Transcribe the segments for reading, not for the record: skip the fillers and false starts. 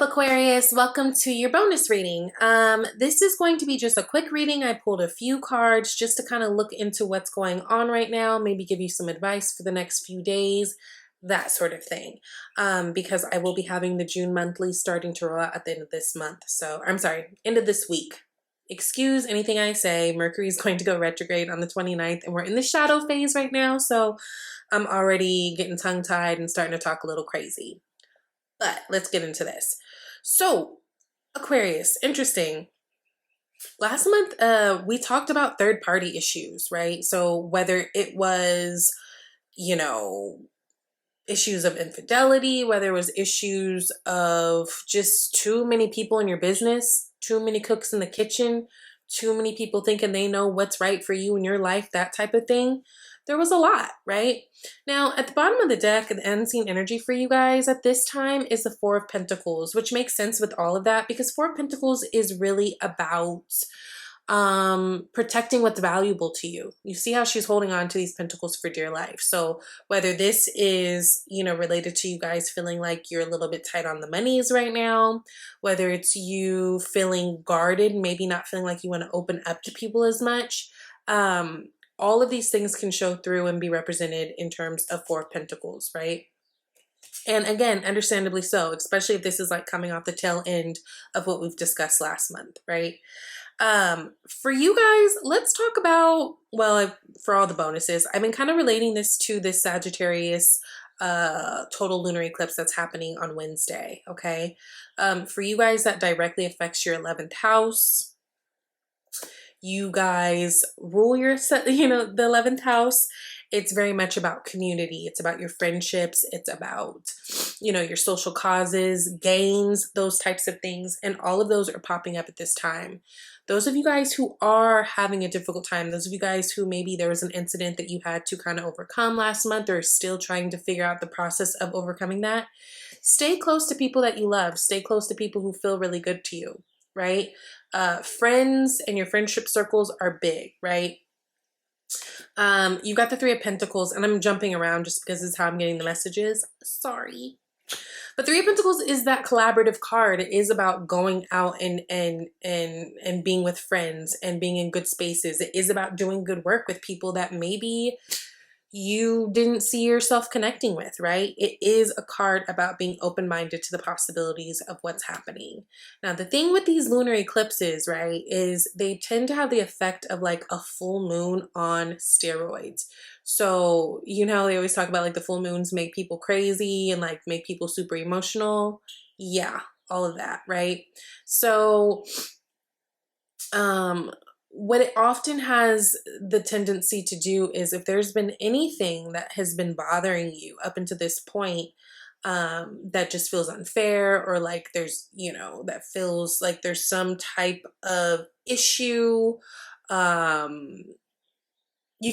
up, Aquarius? Welcome to your bonus reading. This is going to be just a quick reading. I pulled a few cards just to kind of look into what's going on right now, maybe give you some advice for the next few days, that sort of thing. Because I will be having the June monthly starting to roll out at the end of this month. So, I'm sorry, end of this week. Excuse anything I say. Mercury is going to go retrograde on the 29th, and we're in the shadow phase right now. So, I'm already getting tongue-tied and starting to talk a little crazy. But let's get into this. So, Aquarius, interesting. Last month, we talked about third party issues, right? So, whether it was, you know, issues of infidelity, whether it was issues of just too many people in your business, too many cooks in the kitchen, too many people thinking they know what's right for you in your life, that type of thing. There was a lot, right? Now, at the bottom of the deck, the unseen energy for you guys at this time is the Four of Pentacles, which makes sense with all of that because Four of Pentacles is really about protecting what's valuable to you. You see how she's holding on to these pentacles for dear life. So whether this is, related to you guys feeling like you're a little bit tight on the monies right now, whether it's you feeling guarded, maybe not feeling like you want to open up to people as much, all of these things can show through and be represented in terms of Four of Pentacles, right? And again, understandably so, especially if this is like coming off the tail end of what we've discussed last month, right? For you guys, let's talk about, well, for all the bonuses, I've been kind of relating this to this Sagittarius total lunar eclipse that's happening on Wednesday, okay? For you guys, that directly affects your 11th house. You guys rule your, the 11th house. It's very much about community. It's about your friendships. It's about, your social causes, gains, those types of things. And all of those are popping up at this time. Those of you guys who are having a difficult time, those of you guys who maybe there was an incident that you had to kind of overcome last month or still trying to figure out the process of overcoming that, stay close to people that you love. Stay close to people who feel really good to you, right? Friends and your friendship circles are big, right? You've got the Three of Pentacles, and I'm jumping around just because this is how I'm getting the messages. Sorry. But Three of Pentacles is that collaborative card. It is about going out and being with friends and being in good spaces. It is about doing good work with people that maybe you didn't see yourself connecting with, right? It is a card about being open-minded to the possibilities of what's happening. Now, the thing with these lunar eclipses, right, is they tend to have the effect of like a full moon on steroids. So, they always talk about like the full moons make people crazy and like make people super emotional. Yeah, all of that, right? So, what it often has the tendency to do is if there's been anything that has been bothering you up until this point, that just feels unfair, or like there's, that feels like there's some type of issue, you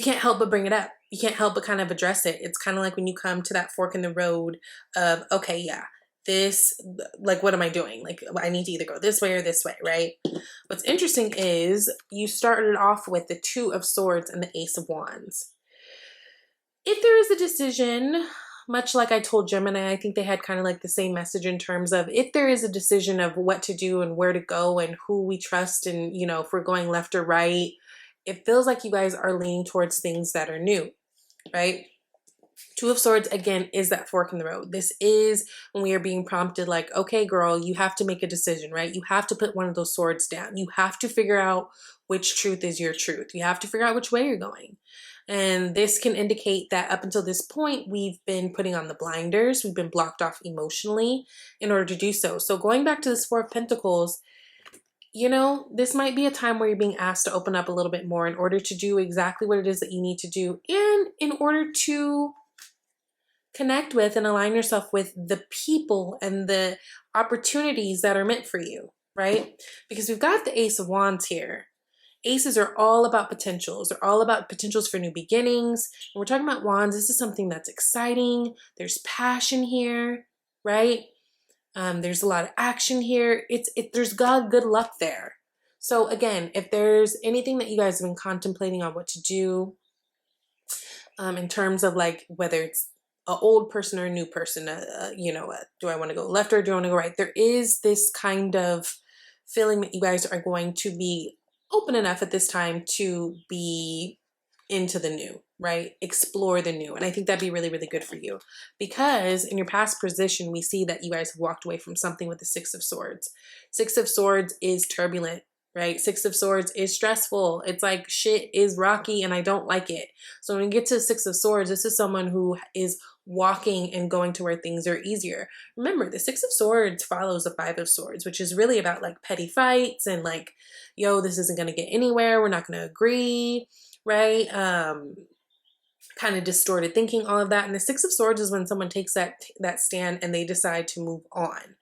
can't help but bring it up. You can't help but kind of address it. It's kind of like when you come to that fork in the road of, okay, yeah, this, like, what am I doing? Like, I need to either go this way or this way, right? What's interesting is you started off with the Two of Swords and the Ace of Wands. If there is a decision, much like I told Gemini, I think they had kind of like the same message in terms of if there is a decision of what to do and where to go and who we trust and, if we're going left or right, it feels like you guys are leaning towards things that are new, right? Two of Swords, again, is that fork in the road. This is when we are being prompted like, okay, girl, you have to make a decision, right? You have to put one of those swords down. You have to figure out which truth is your truth. You have to figure out which way you're going. And this can indicate that up until this point, we've been putting on the blinders. We've been blocked off emotionally in order to do so. So going back to this Four of Pentacles, this might be a time where you're being asked to open up a little bit more in order to do exactly what it is that you need to do and in order to connect with and align yourself with the people and the opportunities that are meant for you, right? Because we've got the Ace of Wands here. Aces are all about potentials. They're all about potentials for new beginnings. And we're talking about wands. This is something that's exciting. There's passion here, right? There's a lot of action here. There's good luck there. So again, if there's anything that you guys have been contemplating on what to do, in terms of like whether it's old person or a new person, you know, do I want to go left or do I want to go right? There is this kind of feeling that you guys are going to be open enough at this time to be into the new, right? Explore the new. And I think that'd be really, really good for you, because in your past position, we see that you guys have walked away from something with the Six of Swords. Six of Swords is turbulent, right? Six of Swords is stressful. It's like shit is rocky and I don't like it. So when we get to Six of Swords, this is someone who is walking and going to where things are easier. Remember, the Six of Swords follows the Five of Swords, which is really about like petty fights and like, yo, this isn't going to get anywhere. We're not going to agree, right? Kind of distorted thinking, all of that. And the Six of Swords is when someone takes that stand and they decide to move on.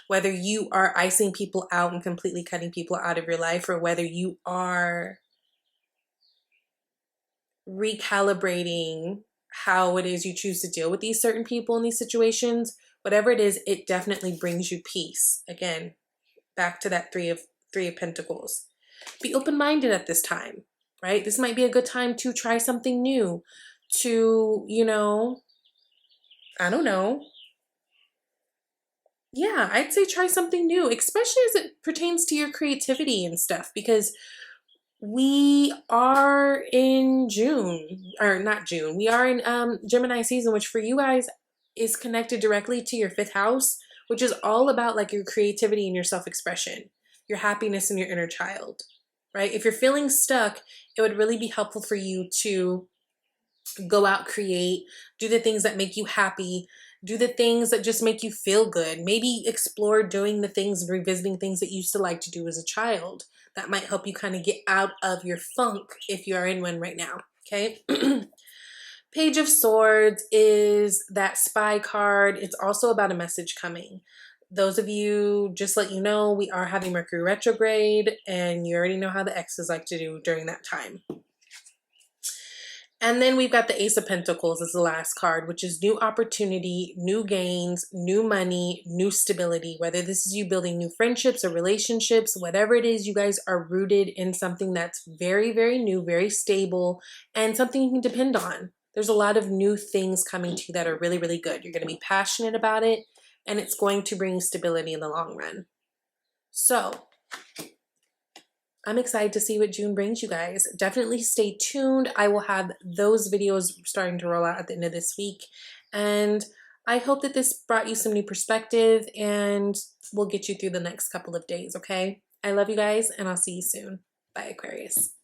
Whether you are icing people out and completely cutting people out of your life, or whether you are recalibrating how it is you choose to deal with these certain people in these situations, whatever it is, it definitely brings you peace. Again, back to that three of Pentacles. Be open-minded at this time, right? This might be a good time to try something new, to, you know, I don't know. Yeah, I'd say try something new, especially as it pertains to your creativity and stuff, because we are in June, or not June, we are in Gemini season, which for you guys is connected directly to your 5th house, which is all about like your creativity and your self-expression, your happiness and your inner child, right? If you're feeling stuck, it would really be helpful for you to go out, create, do the things that make you happy, do the things that just make you feel good. Maybe explore doing the things and revisiting things that you used to like to do as a child. That might help you kind of get out of your funk if you are in one right now, okay? Page of Swords is that spy card. It's also about a message coming. Those of you, just let you know, we are having Mercury retrograde, and you already know how the exes like to do during that time. And then we've got the Ace of Pentacles as the last card, which is new opportunity, new gains, new money, new stability. Whether this is you building new friendships or relationships, whatever it is, you guys are rooted in something that's very, very new, very stable, and something you can depend on. There's a lot of new things coming to you that are really, really good. You're going to be passionate about it, and it's going to bring stability in the long run. So I'm excited to see what June brings you guys. Definitely stay tuned. I will have those videos starting to roll out at the end of this week. And I hope that this brought you some new perspective and will get you through the next couple of days, okay? I love you guys, and I'll see you soon. Bye, Aquarius.